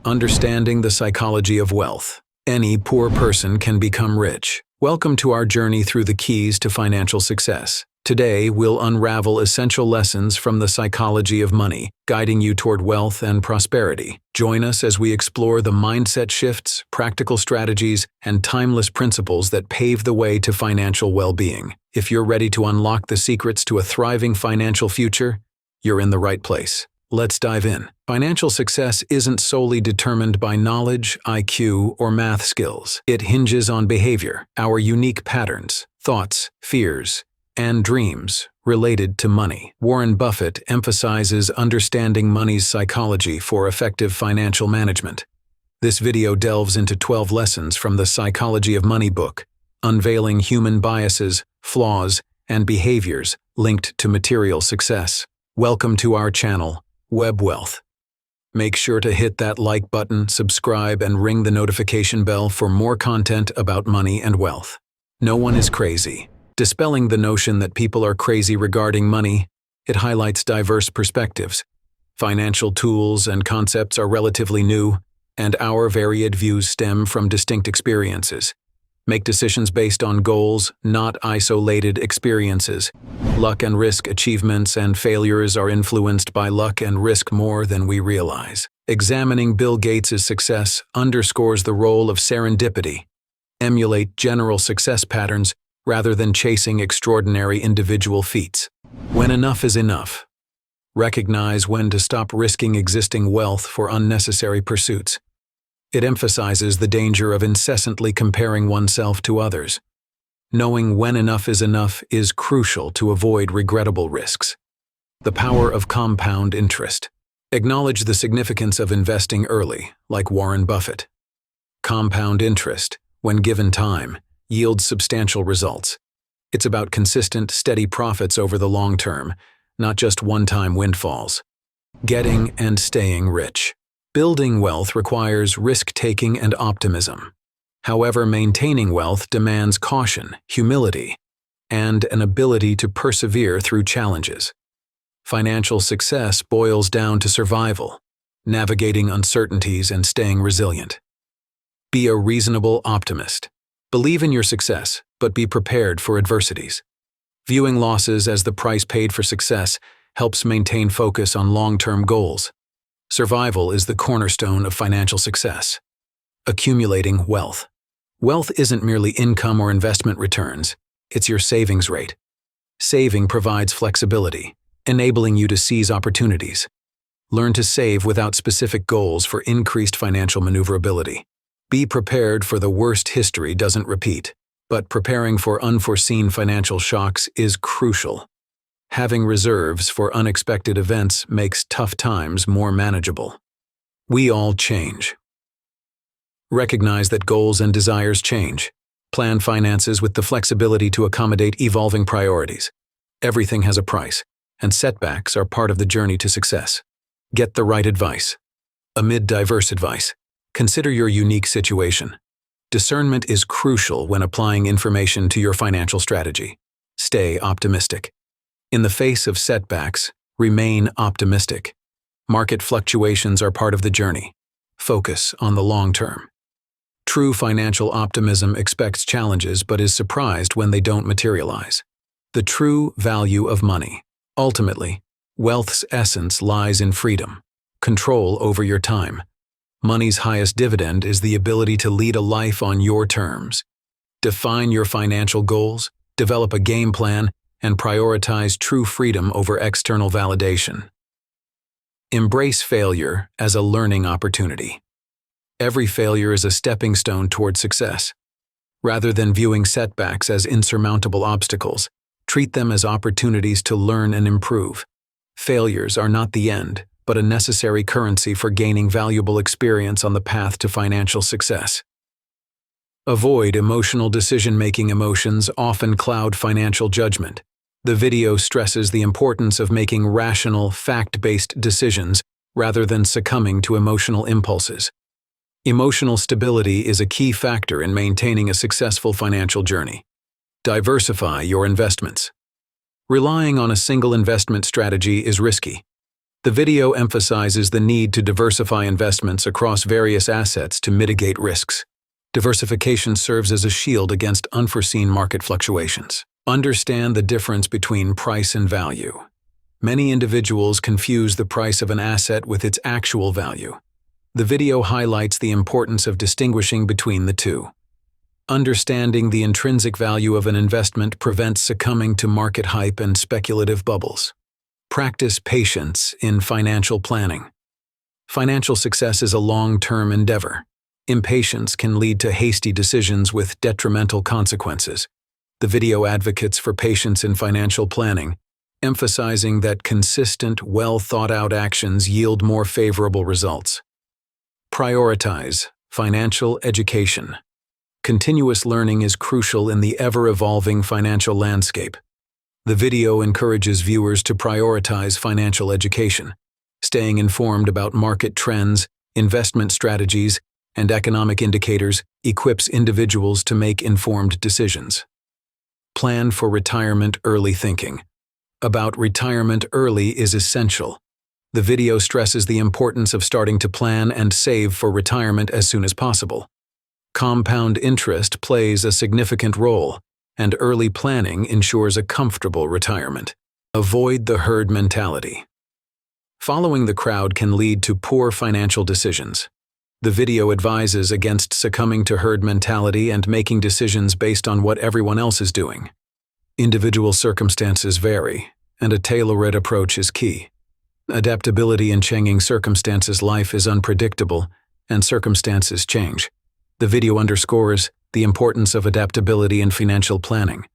Understanding the psychology of wealth. Any poor person can become rich. Welcome to our journey through the keys to financial success. Today, we'll unravel essential lessons from the psychology of money, guiding you toward wealth and prosperity. Join us as we explore the mindset shifts, practical strategies, and timeless principles that pave the way to financial well-being. If you're ready to unlock the secrets to a thriving financial future, you're in the right place. Let's dive in. Financial success isn't solely determined by knowledge, IQ, or math skills. It hinges on behavior, our unique patterns, thoughts, fears, and dreams related to money. Warren Buffett emphasizes understanding money's psychology for effective financial management. This video delves into 12 lessons from the Psychology of Money book, unveiling human biases, flaws, and behaviors linked to material success. Welcome to our channel, Web Wealth. Make sure to hit that like button, subscribe, and ring the notification bell for more content about money and wealth. No one is crazy. Dispelling the notion that people are crazy regarding money, it highlights diverse perspectives. Financial tools and concepts are relatively new, and our varied views stem from distinct experiences. Make decisions based on goals, not isolated experiences. Luck and risk, achievements and failures are influenced by luck and risk more than we realize. Examining Bill Gates' success underscores the role of serendipity. Emulate general success patterns rather than chasing extraordinary individual feats. When enough is enough. Recognize when to stop risking existing wealth for unnecessary pursuits. It emphasizes the danger of incessantly comparing oneself to others. Knowing when enough is crucial to avoid regrettable risks. The power of compound interest. Acknowledge the significance of investing early, like Warren Buffett. Compound interest, when given time, yields substantial results. It's about consistent, steady profits over the long term, not just one-time windfalls. Getting and staying rich. Building wealth requires risk-taking and optimism. However, maintaining wealth demands caution, humility, and an ability to persevere through challenges. Financial success boils down to survival, navigating uncertainties and staying resilient. Be a reasonable optimist. Believe in your success, but be prepared for adversities. Viewing losses as the price paid for success helps maintain focus on long-term goals. Survival is the cornerstone of financial success. Accumulating wealth. Wealth isn't merely income or investment returns, it's your savings rate. Saving provides flexibility, enabling you to seize opportunities. Learn to save without specific goals for increased financial maneuverability. Be prepared for the worst history doesn't repeat, but preparing for unforeseen financial shocks is crucial. Having reserves for unexpected events makes tough times more manageable. We all change. Recognize that goals and desires change. Plan finances with the flexibility to accommodate evolving priorities. Everything has a price, and setbacks are part of the journey to success. Get the right advice. Amid diverse advice, consider your unique situation. Discernment is crucial when applying information to your financial strategy. Stay optimistic. In the face of setbacks, remain optimistic. Market fluctuations are part of the journey. Focus on the long term. True financial optimism expects challenges but is surprised when they don't materialize. The true value of money. Ultimately, wealth's essence lies in freedom, control over your time. Money's highest dividend is the ability to lead a life on your terms. Define your financial goals, develop a game plan, and prioritize true freedom over external validation. Embrace failure as a learning opportunity. Every failure is a stepping stone toward success. Rather than viewing setbacks as insurmountable obstacles, treat them as opportunities to learn and improve. Failures are not the end, but a necessary currency for gaining valuable experience on the path to financial success. Avoid emotional decision-making. Emotions often cloud financial judgment. The video stresses the importance of making rational, fact-based decisions rather than succumbing to emotional impulses. Emotional stability is a key factor in maintaining a successful financial journey. Diversify your investments. Relying on a single investment strategy is risky. The video emphasizes the need to diversify investments across various assets to mitigate risks. Diversification serves as a shield against unforeseen market fluctuations. Understand the difference between price and value. Many individuals confuse the price of an asset with its actual value. The video highlights the importance of distinguishing between the two. Understanding the intrinsic value of an investment prevents succumbing to market hype and speculative bubbles. Practice patience in financial planning. Financial success is a long-term endeavor. Impatience can lead to hasty decisions with detrimental consequences. The video advocates for patience in financial planning, emphasizing that consistent, well-thought-out actions yield more favorable results. Prioritize financial education. Continuous learning is crucial in the ever-evolving financial landscape. The video encourages viewers to prioritize financial education. Staying informed about market trends, investment strategies, and economic indicators equips individuals to make informed decisions. Plan for retirement early thinking. About retirement early is essential. The video stresses the importance of starting to plan and save for retirement as soon as possible. Compound interest plays a significant role, and early planning ensures a comfortable retirement. Avoid the herd mentality. Following the crowd can lead to poor financial decisions. The video advises against succumbing to herd mentality and making decisions based on what everyone else is doing. Individual circumstances vary, and a tailor-made approach is key. Adaptability in changing circumstances. Life is unpredictable, and circumstances change. The video underscores the importance of adaptability in financial planning.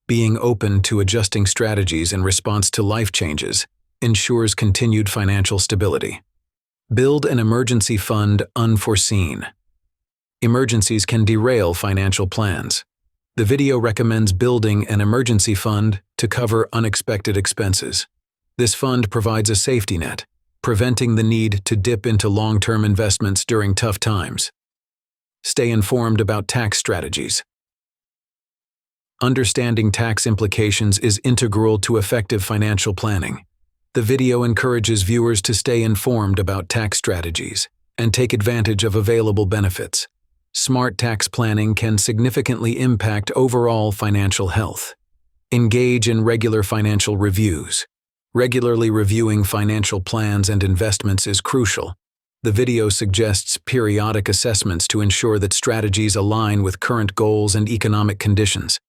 Being open to adjusting strategies in response to life changes ensures continued financial stability. Build an emergency fund. Unforeseen. Emergencies can derail financial plans. The video recommends building an emergency fund to cover unexpected expenses. This fund provides a safety net, preventing the need to dip into long-term investments during tough times. Stay informed about tax strategies. Understanding tax implications is integral to effective financial planning. The video encourages viewers to stay informed about tax strategies and take advantage of available benefits. Smart tax planning can significantly impact overall financial health. Engage in regular financial reviews. Regularly reviewing financial plans and investments is crucial. The video suggests periodic assessments to ensure that strategies align with current goals and economic conditions.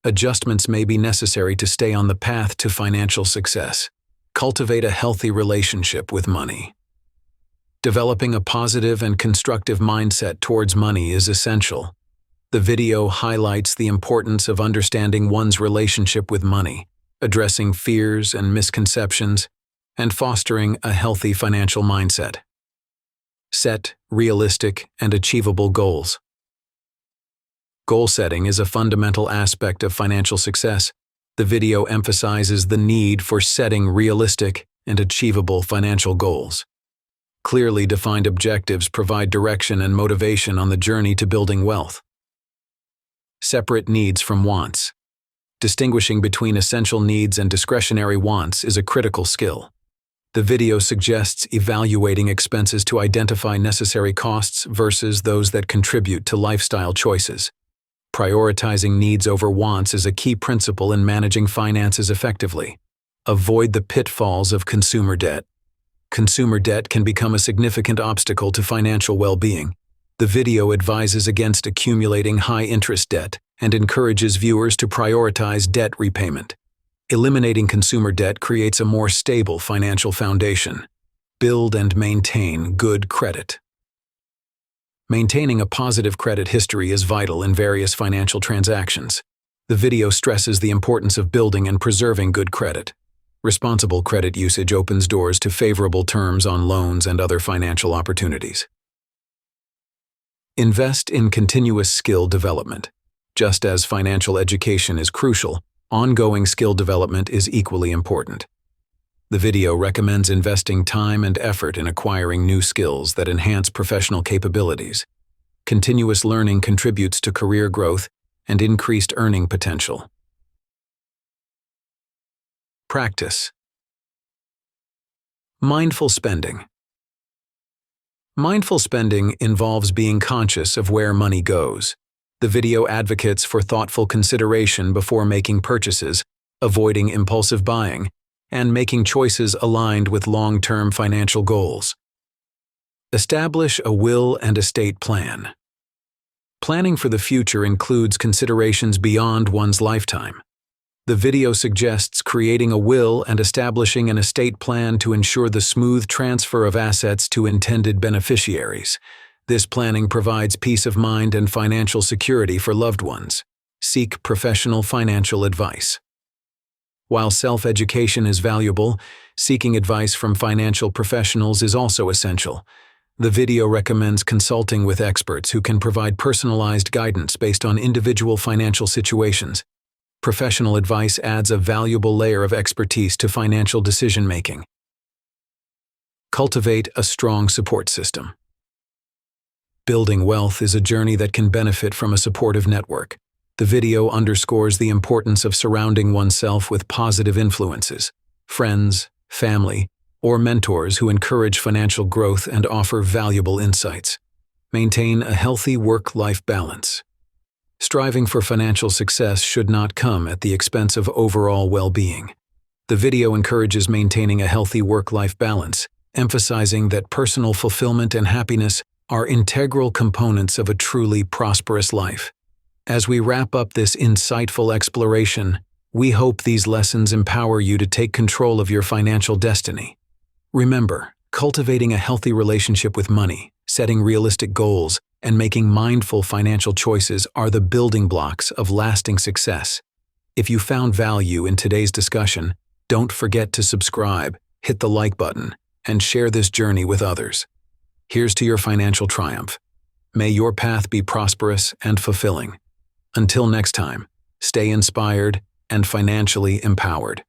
Adjustments may be necessary to stay on the path to financial success. Cultivate a healthy relationship with money. Developing a positive and constructive mindset towards money is essential. The video highlights the importance of understanding one's relationship with money, addressing fears and misconceptions, and fostering a healthy financial mindset. Set realistic and achievable goals. Goal setting is a fundamental aspect of financial success. The video emphasizes the need for setting realistic and achievable financial goals. Clearly defined objectives provide direction and motivation on the journey to building wealth. Separate needs from wants. Distinguishing between essential needs and discretionary wants is a critical skill. The video suggests evaluating expenses to identify necessary costs versus those that contribute to lifestyle choices. Prioritizing needs over wants is a key principle in managing finances effectively. Avoid the pitfalls of consumer debt. Consumer debt can become a significant obstacle to financial well-being. The video advises against accumulating high-interest debt and encourages viewers to prioritize debt repayment. Eliminating consumer debt creates a more stable financial foundation. Build and maintain good credit. Maintaining a positive credit history is vital in various financial transactions. The video stresses the importance of building and preserving good credit. Responsible credit usage opens doors to favorable terms on loans and other financial opportunities. Invest in continuous skill development. Just as financial education is crucial, ongoing skill development is equally important. The video recommends investing time and effort in acquiring new skills that enhance professional capabilities. Continuous learning contributes to career growth and increased earning potential. Practice. Mindful spending. Mindful spending involves being conscious of where money goes. The video advocates for thoughtful consideration before making purchases, avoiding impulsive buying, and making choices aligned with long-term financial goals. Establish a will and estate plan. Planning for the future includes considerations beyond one's lifetime. The video suggests creating a will and establishing an estate plan to ensure the smooth transfer of assets to intended beneficiaries. This planning provides peace of mind and financial security for loved ones. Seek professional financial advice. While self-education is valuable, seeking advice from financial professionals is also essential. The video recommends consulting with experts who can provide personalized guidance based on individual financial situations. Professional advice adds a valuable layer of expertise to financial decision-making. Cultivate a strong support system. Building wealth is a journey that can benefit from a supportive network. The video underscores the importance of surrounding oneself with positive influences, friends, family, or mentors who encourage financial growth and offer valuable insights. Maintain a healthy work-life balance. Striving for financial success should not come at the expense of overall well-being. The video encourages maintaining a healthy work-life balance, emphasizing that personal fulfillment and happiness are integral components of a truly prosperous life. As we wrap up this insightful exploration, we hope these lessons empower you to take control of your financial destiny. Remember, cultivating a healthy relationship with money, setting realistic goals, and making mindful financial choices are the building blocks of lasting success. If you found value in today's discussion, don't forget to subscribe, hit the like button, and share this journey with others. Here's to your financial triumph. May your path be prosperous and fulfilling. Until next time, stay inspired and financially empowered.